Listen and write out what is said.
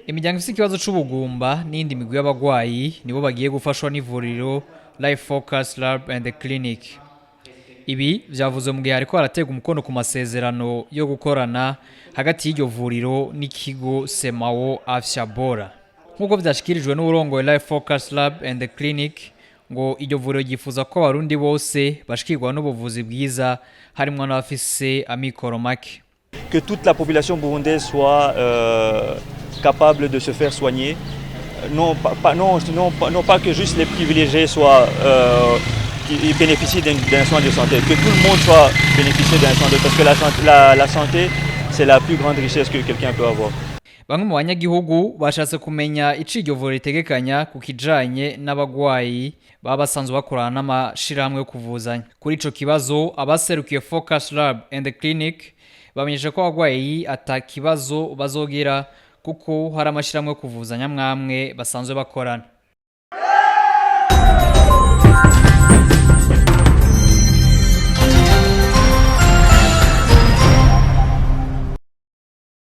Imiryango ifite ikibazo c'ubugumba n'indi migwi y'abagwayi nibo bagiye gufashwa n'ivuriro Life Focus Lab and Clinic. Ibi vyavuze mu gihe hariko haratega umukono ku masezerano yo gukorana hagati y'iryo vuriro n'ikigo Semao Afya Bora. Nk'uko vyashikirijwe n'urongoye Life Focus Lab and Clinic, ngo iryo vuriro ryifuza ko abarundi bose bashikirwa n'ubuvuzi bwiza harimwo n'abafise amikoro make. Que toute la population burundaise soit capable de se faire soigner. Non pas que juste les privilégiés qui bénéficient d'un soin de santé, que tout le monde soit bénéficié d'un soin de santé, parce que la santé, c'est la plus grande richesse que quelqu'un peut avoir. Bamwe mu banyagihugu bashatse kumenya ico iryo vuriro ritegekanya ku kijanye n'abagwayi baba basanzwe bakorana n'amashirahamwe yo kuvuzanya. Kuri ico kibazo abaserukiye Focus Lab and Clinic bamenyesha ko abagwayi ata kibazo bazogira kuko hari amashirahamwe yo kuvuzanya mwamwe basanzwe bakorana.